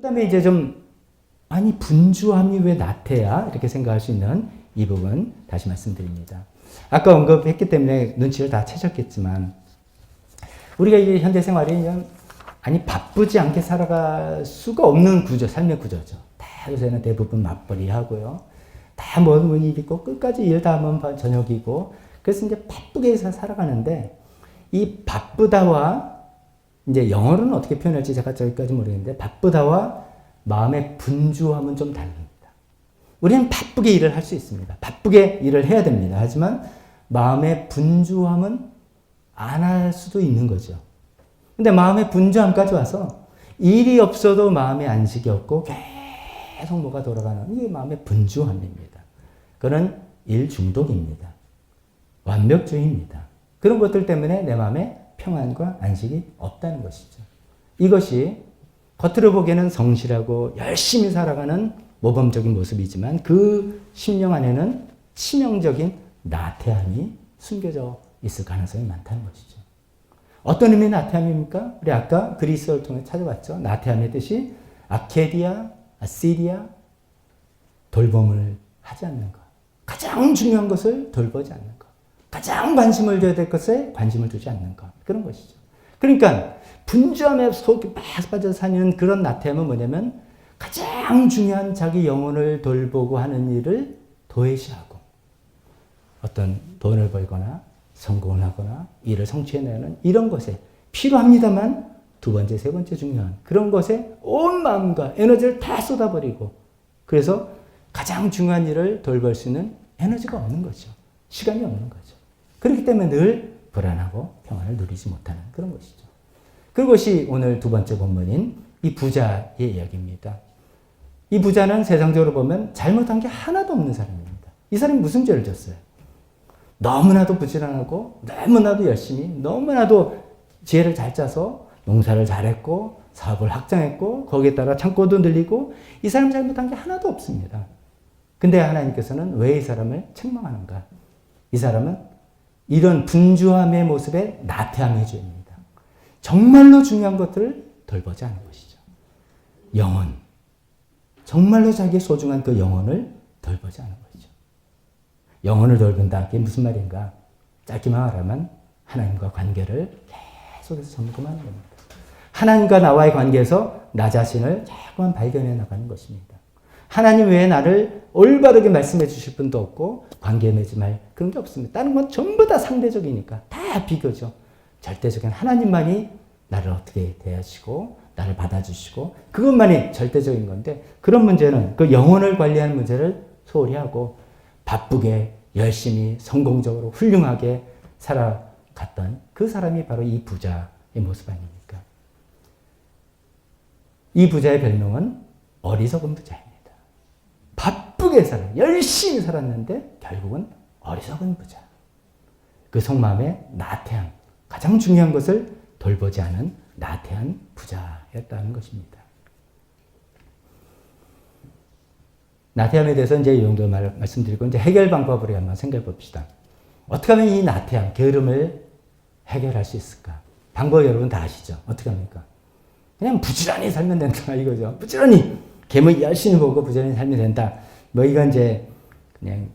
그다음에 이제 좀 아니 분주함이 왜 나태야? 이렇게 생각할 수 있는 이 부분 다시 말씀드립니다. 아까 언급했기 때문에 눈치를 다 채셨겠지만 우리가 이 현대 생활이 그냥 아니 바쁘지 않게 살아갈 수가 없는 구조, 삶의 구조죠. 다 요새는 대부분 맞벌이 하고요. 다 뭐 일 있고 끝까지 일 다 하면 저녁이고 그래서 이제 바쁘게 해서 살아가는데 이 바쁘다와 이제 영어로는 어떻게 표현할지 제가 저기까지 모르겠는데 바쁘다와 마음의 분주함은 좀 다릅니다. 우리는 바쁘게 일을 할 수 있습니다. 바쁘게 일을 해야 됩니다. 하지만 마음의 분주함은 안 할 수도 있는 거죠. 근데 마음의 분주함까지 와서 일이 없어도 마음의 안식이 없고 계속 뭐가 돌아가는 이게 마음의 분주함입니다. 그건 일 중독입니다. 완벽주의입니다. 그런 것들 때문에 내 마음에 평안과 안식이 없다는 것이죠. 이것이 겉으로 보기에는 성실하고 열심히 살아가는 모범적인 모습이지만 그 심령 안에는 치명적인 나태함이 숨겨져 있을 가능성이 많다는 것이죠. 어떤 의미의 나태함입니까? 우리 아까 그리스어를 통해 찾아봤죠. 나태함의 뜻이 아케디아, 아시리아, 돌봄을 하지 않는 것. 가장 중요한 것을 돌보지 않는 것. 가장 관심을 줘야 될 것에 관심을 두지 않는 것. 그런 것이죠. 그러니까 분주함에 속에 빠져 사는 그런 나태함은 뭐냐면 가장 중요한 자기 영혼을 돌보고 하는 일을 도외시하고 어떤 돈을 벌거나 성공을 하거나 일을 성취해내는 이런 것에 필요합니다만 두 번째, 세 번째 중요한 그런 것에 온 마음과 에너지를 다 쏟아버리고 그래서 가장 중요한 일을 돌볼 수 있는 에너지가 없는 거죠. 시간이 없는 거죠. 그렇기 때문에 늘 불안하고 평안을 누리지 못하는 그런 것이죠. 그것이 오늘 두 번째 본문인 이 부자의 이야기입니다. 이 부자는 세상적으로 보면 잘못한 게 하나도 없는 사람입니다. 이 사람이 무슨 죄를 졌어요? 너무나도 부지런하고 너무나도 열심히 너무나도 지혜를 잘 짜서 농사를 잘했고 사업을 확장했고 거기에 따라 창고도 늘리고 이 사람 잘못한 게 하나도 없습니다. 근데 하나님께서는 왜 이 사람을 책망하는가? 이 사람은 이런 분주함의 모습에 나태함의 죄입니다. 정말로 중요한 것들을 돌보지 않은 것이죠. 영혼. 정말로 자기의 소중한 그 영혼을 돌보지 않은 것이죠. 영혼을 돌본다. 그게 무슨 말인가? 짧게만 말하면 하나님과 관계를 계속해서 점검하는 겁니다. 하나님과 나와의 관계에서 나 자신을 자꾸만 발견해 나가는 것입니다. 하나님 외에 나를 올바르게 말씀해 주실 분도 없고 관계 맺지 말 그런 게 없습니다. 다른 건 전부 다 상대적이니까 다 비교죠. 절대적인 하나님만이 나를 어떻게 대하시고 나를 받아주시고 그것만이 절대적인 건데 그런 문제는 그 영혼을 관리하는 문제를 소홀히 하고 바쁘게 열심히 성공적으로 훌륭하게 살아갔던 그 사람이 바로 이 부자의 모습 아닙니까? 이 부자의 별명은 어리석은 부자입니다. 바쁘게 열심히 살았는데 결국은 어리석은 부자. 그 속마음의 나태함, 가장 중요한 것을 돌보지 않은 나태한 부자였다는 것입니다. 나태함에 대해서 이제 이 정도 말씀드리고 이제 해결 방법을 한번 생각해 봅시다. 어떻게 하면 이 나태함, 게으름을 해결할 수 있을까? 방법 여러분 다 아시죠? 어떻게 합니까? 그냥 부지런히 살면 된다 이거죠. 부지런히 계획 열심히 보고 부지런히 살면 된다. 뭐 이건 이제 그냥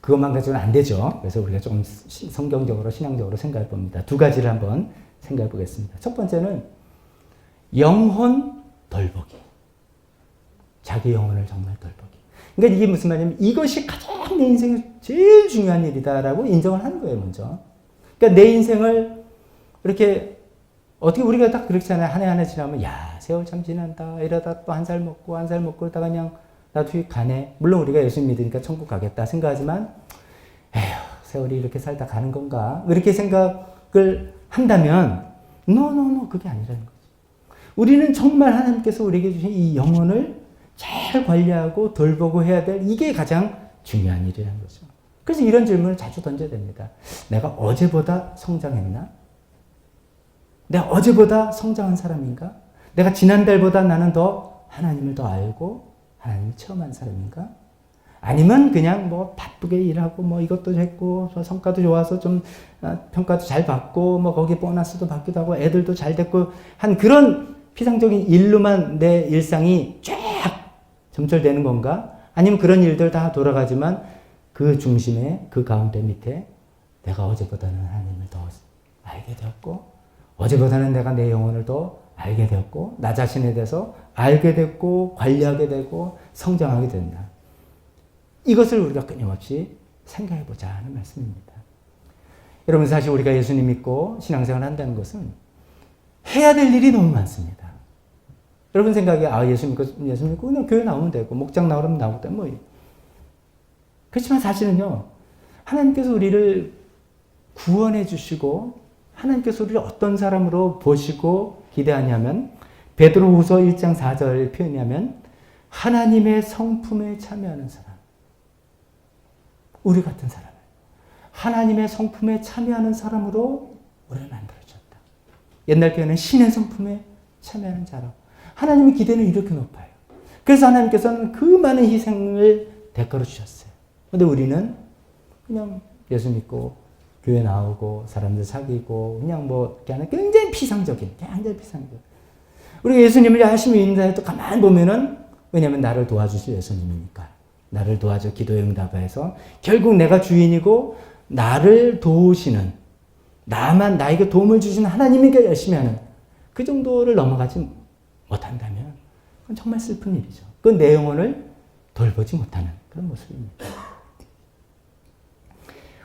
그것만 가지고는 안 되죠. 그래서 우리가 조금 성경적으로 신앙적으로 생각해 봅니다. 두 가지를 한번 생각해 보겠습니다. 첫 번째는 영혼 돌보기. 자기 영혼을 정말 돌보기. 그러니까 이게 무슨 말이냐면 이것이 가장 내 인생에 제일 중요한 일이다라고 인정을 하는 거예요, 먼저. 그러니까 내 인생을 이렇게 어떻게 우리가 딱 그렇잖아요. 한 해 한 해 지나면 야 세월 참 지난다. 이러다 또 한 살 먹고 그러다가 그냥 나도 가네. 물론 우리가 예수 믿으니까 천국 가겠다 생각하지만 에휴 세월이 이렇게 살다 가는 건가? 이렇게 생각을 한다면 노 그게 아니라는 거죠. 우리는 정말 하나님께서 우리에게 주신 이 영혼을 잘 관리하고 돌보고 해야 될 이게 가장 중요한 일이라는 거죠. 그래서 이런 질문을 자주 던져야 됩니다. 내가 어제보다 성장했나? 내가 어제보다 성장한 사람인가? 내가 지난달보다 나는 더 하나님을 더 알고 하나님을 체험한 사람인가? 아니면 그냥 뭐 바쁘게 일하고 뭐 이것도 했고 성과도 좋아서 좀 평가도 잘 받고 뭐 거기에 보너스도 받기도 하고 애들도 잘 됐고 한 그런 피상적인 일로만 내 일상이 쫙 점철되는 건가? 아니면 그런 일들 다 돌아가지만 그 중심에, 그 가운데 밑에 내가 어제보다는 하나님을 더 알게 되었고, 어제보다는 내가 내 영혼을 더 알게 되었고, 나 자신에 대해서 알게 됐고, 관리하게 되고, 성장하게 된다. 이것을 우리가 끊임없이 생각해 보자 하는 말씀입니다. 여러분, 사실 우리가 예수님 믿고 신앙생활을 한다는 것은 해야 될 일이 너무 많습니다. 여러분 생각에, 예수 믿고 그냥 교회 나오면 되고, 목장 나오면 나오고, 뭐. 그렇지만 사실은요, 하나님께서 우리를 구원해 주시고, 하나님께서 우리를 어떤 사람으로 보시고 기대하냐면, 베드로후서 1장 4절 표현하면, 하나님의 성품에 참여하는 사람. 우리 같은 사람을. 하나님의 성품에 참여하는 사람으로 우리를 만들어줬다. 옛날 표현은 신의 성품에 참여하는 자라고. 하나님의 기대는 이렇게 높아요. 그래서 하나님께서는 그 많은 희생을 대가로 주셨어요. 그런데 우리는 그냥 예수 믿고 교회 나오고 사람들 사귀고 그냥 뭐 이렇게 하는 굉장히 피상적인. 우리가 예수님을 열심히 인사해도 가만히 보면은, 왜냐하면 나를 도와주실 예수님이니까. 나를 도와줘 기도의 응답해서 결국 내가 주인이고 나를 도우시는, 나에게 도움을 주시는 하나님에게 열심히 하는 그 정도를 넘어가지 못한다면 그건 정말 슬픈 일이죠. 그건 내 영혼을 돌보지 못하는 그런 모습입니다.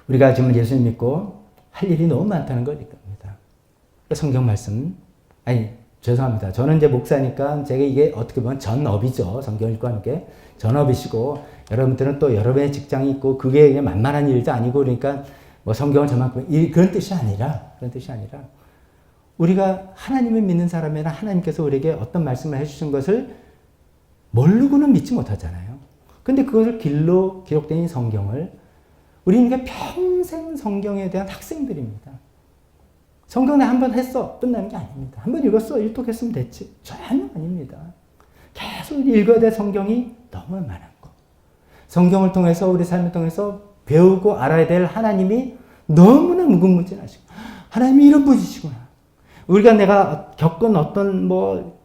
우리가 지금 예수님 믿고 할 일이 너무 많다는 겁니다. 성경 말씀, 죄송합니다. 저는 이제 목사니까 제가 이게 어떻게 보면 전업이죠. 성경 읽고 하는 게 전업이시고, 여러분들은 또 여러분의 직장이 있고, 그게 그냥 만만한 일도 아니고, 그러니까 뭐 성경을 저만큼, 그런 뜻이 아니라, 우리가 하나님을 믿는 사람이나 하나님께서 우리에게 어떤 말씀을 해주신 것을 모르고는 믿지 못하잖아요. 근데 그것을 길로 기록된 이 성경을, 우리는 평생 성경에 대한 학생들입니다. 성경에 한번 했어. 끝나는 게 아닙니다. 한번 읽었어. 일독했으면 됐지. 전혀 아닙니다. 계속 읽어야 될 성경이 너무 많았고, 성경을 통해서 우리 삶을 통해서 배우고 알아야 될 하나님이 너무나 무궁무진하시고, 하나님이 이런 분이시구나. 우리가 내가 겪은 어떤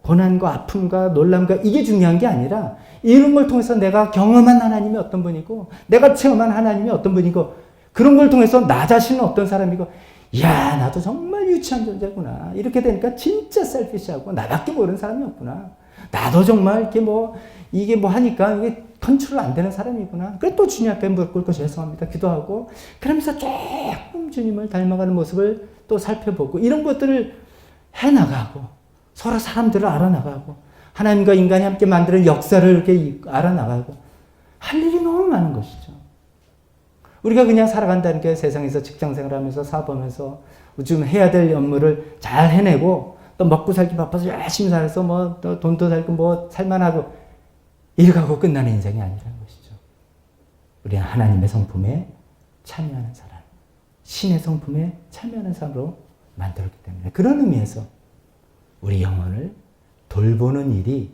고난과 아픔과 놀람과 이게 중요한 게 아니라, 이런 걸 통해서 내가 경험한 하나님이 어떤 분이고, 내가 체험한 하나님이 어떤 분이고, 그런 걸 통해서 나 자신은 어떤 사람이고, 이야, 나도 정말 유치한 존재구나. 이렇게 되니까 진짜 셀피시하고 나밖에 모르는 사람이 없구나. 나도 정말 이게 하니까 이게 컨트롤 안 되는 사람이구나. 그래 또 주님 앞에 무릎 꿇고 죄송합니다. 기도하고, 그러면서 조금 주님을 닮아가는 모습을 또 살펴보고, 이런 것들을 해나가고, 서로 사람들을 알아나가고, 하나님과 인간이 함께 만드는 역사를 이렇게 알아나가고, 할 일이 너무 많은 것이죠. 우리가 그냥 살아간다는 게 세상에서 직장생활 하면서 사업하면서 좀 해야 될 업무를 잘 해내고, 또 먹고 살기 바빠서 열심히 살아서 또 돈도 살고 살만하고 일가고 끝나는 인생이 아니라는 것이죠. 우리는 하나님의 성품에 참여하는 사람, 신의 성품에 참여하는 사람으로 만들었기 때문에, 그런 의미에서 우리 영혼을 돌보는 일이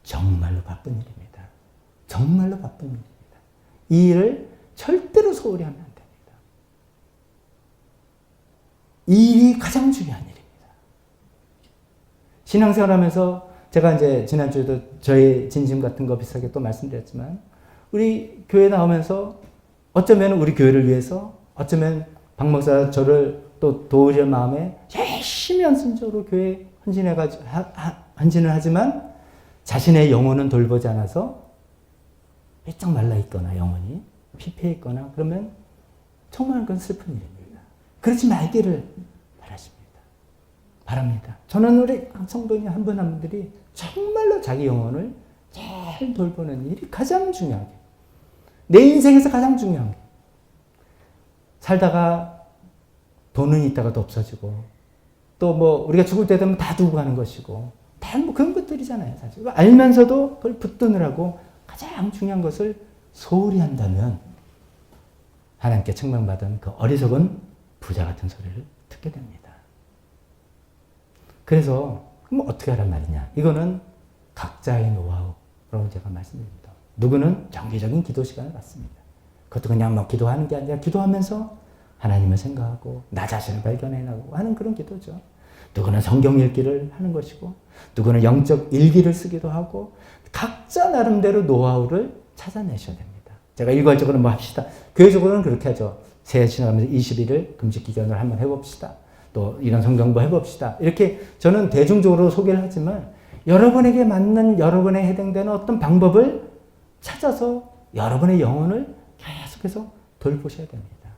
정말로 바쁜 일입니다. 정말로 바쁜 일입니다. 이 일을 절대로 소홀히 하면 안 됩니다. 이 일이 가장 중요한 일입니다. 신앙생활 하면서 제가 이제 지난주에도 저의 진심 같은 거 비슷하게 또 말씀드렸지만, 우리 교회 나오면서 어쩌면 우리 교회를 위해서, 어쩌면 박 목사 저를 또 도우실 마음에 열심히 헌신적으로 교회에 헌신을 하지만 자신의 영혼은 돌보지 않아서 삐쩍 말라있거나 영혼이 피폐해 있거나 그러면 정말 그건 슬픈 일입니다. 그렇지 말기를 바랍니다. 저는 우리 성도님 한 분 한 분들이 정말로 자기 영혼을 잘 돌보는 일이 가장 중요한 게, 내 인생에서 가장 중요한 게, 살다가 돈은 있다가도 없어지고, 또 우리가 죽을 때 되면 다 두고 가는 것이고, 다 그런 것들이잖아요. 사실 알면서도 그걸 붙드느라고 가장 중요한 것을 소홀히 한다면 하나님께 책망받은 그 어리석은 부자 같은 소리를 듣게 됩니다. 그래서 그럼 어떻게 하란 말이냐? 이거는 각자의 노하우라고 제가 말씀드립니다. 누구는 정기적인 기도 시간을 갖습니다. 그것도 그냥 기도하는 게 아니라 기도하면서 하나님을 생각하고 나 자신을 발견해나가고 하는 그런 기도죠. 누구는 성경 읽기를 하는 것이고 누구는 영적 일기를 쓰기도 하고 각자 나름대로 노하우를 찾아내셔야 됩니다. 제가 일괄적으로 뭐 합시다. 교회적으로는 그렇게 하죠. 새해 지나가면서 21일 금식 기간을 한번 해봅시다. 또 이런 성경도 해봅시다. 이렇게 저는 대중적으로 소개를 하지만 여러분에게 맞는 여러분에 해당되는 어떤 방법을 찾아서 여러분의 영혼을 계속해서 돌보셔야 됩니다.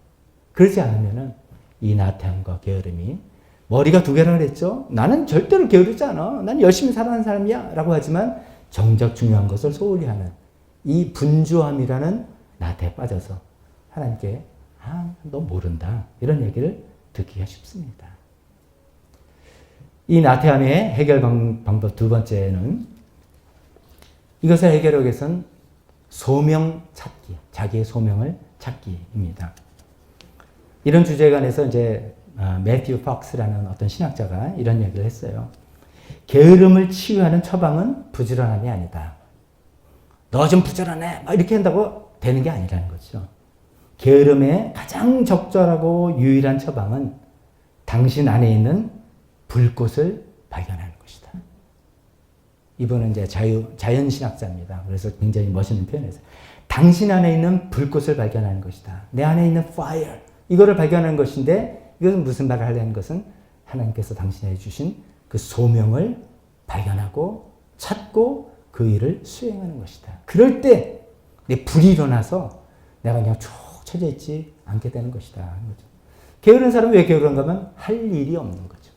그러지 않으면은 이 나태함과 게으름이 머리가 두 개라 그랬죠. 나는 절대로 게으르지 않아. 난 열심히 살아가는 사람이야. 라고 하지만 정작 중요한 것을 소홀히 하는 이 분주함이라는 나태에 빠져서 하나님께 너 모른다. 이런 얘기를 듣기가 쉽습니다. 이 나태함의 해결 방법 두 번째는 이것을 해결하기 위해서는 소명 찾기, 자기의 소명을 찾기입니다. 이런 주제에 관해서 이제 매튜 폭스라는 어떤 신학자가 이런 얘기를 했어요. 게으름을 치유하는 처방은 부지런함이 아니다. 너 좀 부지런해. 이렇게 한다고 되는 게 아니라는 거죠. 게으름의 가장 적절하고 유일한 처방은 당신 안에 있는 불꽃을 발견하는 것이다. 이분은 이제 자연신학자입니다. 그래서 굉장히 멋있는 표현이었어요. 당신 안에 있는 불꽃을 발견하는 것이다. 내 안에 있는 fire. 이거를 발견하는 것인데 이것은 무슨 말을 하려는 것은 하나님께서 당신에게 주신 그 소명을 발견하고 찾고 그 일을 수행하는 것이다. 그럴 때 내 불이 일어나서 내가 그냥 쭉 쳐져 있지 않게 되는 것이다. 게으른 사람은 왜 게으른가 하면 할 일이 없는 거죠.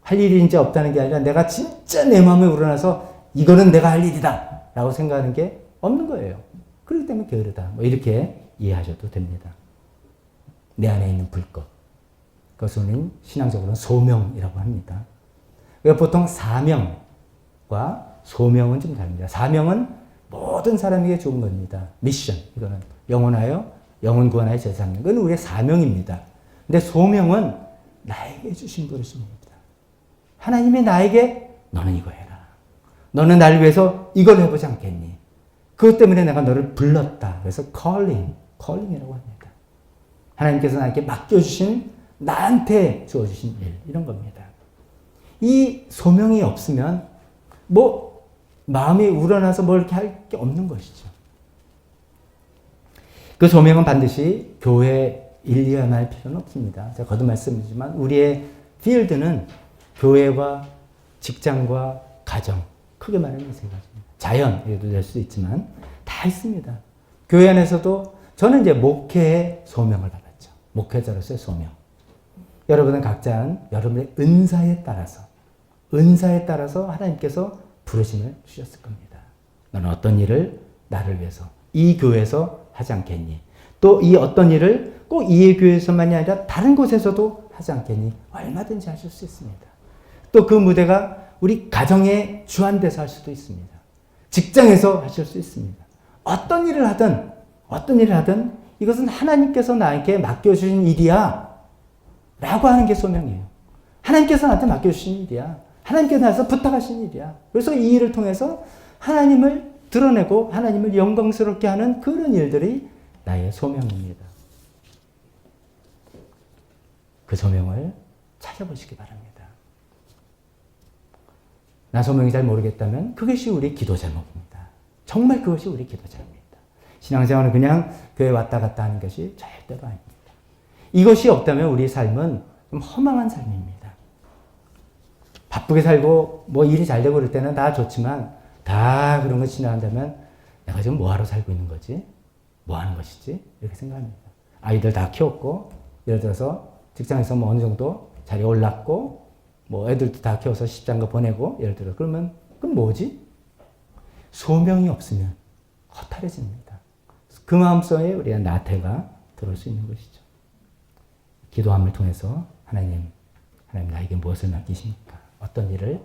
할 일이 이제 없다는 게 아니라 내가 진짜 내 마음에 우러나서 이거는 내가 할 일이다 라고 생각하는 게 없는 거예요. 그렇기 때문에 게으르다. 뭐 이렇게 이해하셔도 됩니다. 내 안에 있는 불꽃. 그것은 신앙적으로는 소명이라고 합니다. 그러니까 보통 사명과 소명은 좀 다릅니다. 사명은 모든 사람에게 좋은 겁니다. 미션. 이거는 영원하여 영혼 구원하여 제사하는 건 우리의 사명입니다. 근데 소명은 나에게 주신 부르심입니다. 하나님이 나에게 너는 이거 해라. 너는 나를 위해서 이걸 해보지 않겠니? 그것 때문에 내가 너를 불렀다. 그래서 calling이라고 합니다. 하나님께서 나에게 맡겨주신 나한테 주어주신 일 이런 겁니다. 이 소명이 없으면 뭐 마음이 우러나서 뭘 이렇게 할 게 없는 것이죠. 그 소명은 반드시 교회 일리어야만 할 필요는 없습니다. 제가 거듭 말씀드리지만 우리의 필드는 교회와 직장과 가정, 크게 말하면 세 가지입니다. 자연에도 될 수 있지만 다 있습니다. 교회 안에서도 저는 이제 목회의 소명을 받았죠. 목회자로서의 소명. 여러분은 각자 여러분의 은사에 따라서 하나님께서 부르심을 주셨을 겁니다. 너는 어떤 일을 나를 위해서 이 교회에서 하지 않겠니? 또 이 어떤 일을 꼭 이 교회에서만이 아니라 다른 곳에서도 하지 않겠니? 얼마든지 하실 수 있습니다. 또 그 무대가 우리 가정의 주안돼서 할 수도 있습니다. 직장에서 하실 수 있습니다. 어떤 일을 하든 이것은 하나님께서 나에게 맡겨주신 일이야 라고 하는 게 소명이에요. 하나님께서 나한테 맡겨주신 일이야. 하나님께서 나서 부탁하신 일이야. 그래서 이 일을 통해서 하나님을 드러내고 하나님을 영광스럽게 하는 그런 일들이 나의 소명입니다. 그 소명을 찾아보시기 바랍니다. 나 소명이 잘 모르겠다면 그것이 우리 기도 제목입니다. 정말 그것이 우리 기도 제목입니다. 신앙생활은 그냥 교회 왔다 갔다 하는 것이 절대로 아닙니다. 이것이 없다면 우리 삶은 좀 허망한 삶입니다. 바쁘게 살고 뭐 일이 잘 되고 그럴 때는 다 좋지만 다 그런 거 지나간다면 내가 지금 뭐하러 살고 있는 거지? 뭐 하는 것이지? 이렇게 생각합니다. 아이들 다 키웠고 예를 들어서 직장에서 뭐 어느 정도 자리에 올랐고 뭐 애들도 다 키워서 시집장가 보내고 예를 들어 그러면 그럼 뭐지? 소명이 없으면 허탈해집니다. 그 마음속에 우리가 나태가 들어올 수 있는 것이죠. 기도함을 통해서 하나님 나에게 무엇을 맡기십니까? 어떤 일을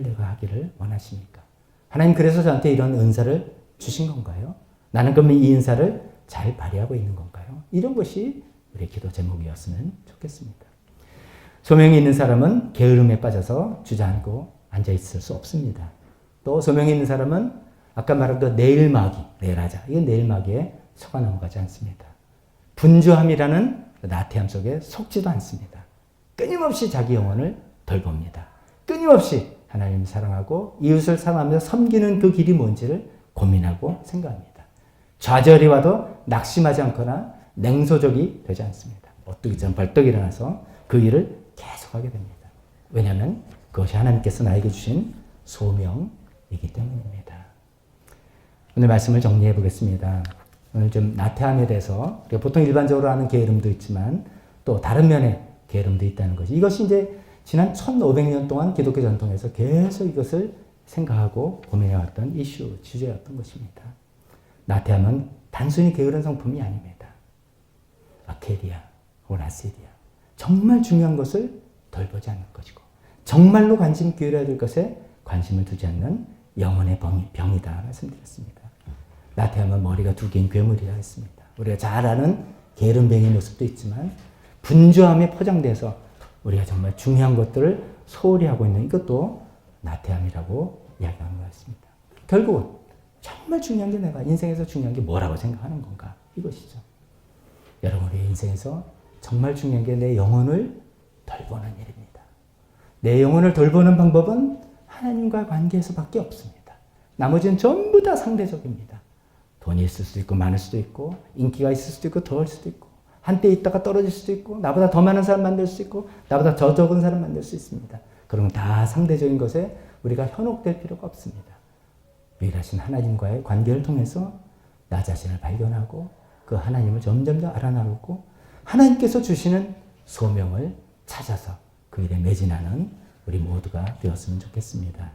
내가 하기를 원하십니까? 하나님 그래서 저한테 이런 은사를 주신 건가요? 나는 그러면 이 은사를 잘 발휘하고 있는 건가요? 이런 것이 우리의 기도 제목이었으면 좋겠습니다. 소명이 있는 사람은 게으름에 빠져서 주저앉고 앉아있을 수 없습니다. 또 소명이 있는 사람은 아까 말한 그 내일하자. 이건 내일마기에 속아 넘어가지 않습니다. 분주함이라는 나태함 속에 속지도 않습니다. 끊임없이 자기 영혼을 돌봅니다. 끊임없이 하나님을 사랑하고 이웃을 사랑하면서 섬기는 그 길이 뭔지를 고민하고 생각합니다. 좌절이 와도 낙심하지 않거나 냉소적이 되지 않습니다. 오뚜기처럼 벌떡 일어나서 그 일을 계속하게 됩니다. 왜냐하면 그것이 하나님께서 나에게 주신 소명이기 때문입니다. 오늘 말씀을 정리해 보겠습니다. 오늘 좀 나태함에 대해서 우리가 보통 일반적으로 하는 게으름도 있지만 또 다른 면의 게으름도 있다는 것이, 이것이 이제 지난 1500년 동안 기독교 전통에서 계속 이것을 생각하고 고민해왔던 이슈, 주제였던 것입니다. 나태함은 단순히 게으른 성품이 아닙니다. 아케디아 혹은 아세디아, 정말 중요한 것을 덜 보지 않는 것이고 정말로 관심 기울여야 될 것에 관심을 두지 않는 영혼의 병이다 말씀드렸습니다. 나태함은 머리가 두 개인 괴물이라 했습니다. 우리가 잘 아는 게으름뱅이의 모습도 있지만 분주함에 포장돼서 우리가 정말 중요한 것들을 소홀히 하고 있는 이것도 나태함이라고 이야기하는 것 같습니다. 결국은 정말 중요한 게, 내가 인생에서 중요한 게 뭐라고 생각하는 건가, 이것이죠. 여러분, 우리의 인생에서 정말 중요한 게 내 영혼을 돌보는 일입니다. 내 영혼을 돌보는 방법은 하나님과 관계에서밖에 없습니다. 나머지는 전부 다 상대적입니다. 돈이 있을 수도 있고 많을 수도 있고 인기가 있을 수도 있고 덜 수도 있고 한때 있다가 떨어질 수도 있고 나보다 더 많은 사람 만들 수 있고 나보다 더 적은 사람 만들 수 있습니다. 그런 건 다 상대적인 것에 우리가 현혹될 필요가 없습니다. 유일하신 하나님과의 관계를 통해서 나 자신을 발견하고 그 하나님을 점점 더 알아나고 하나님께서 주시는 소명을 찾아서 그 일에 매진하는 우리 모두가 되었으면 좋겠습니다.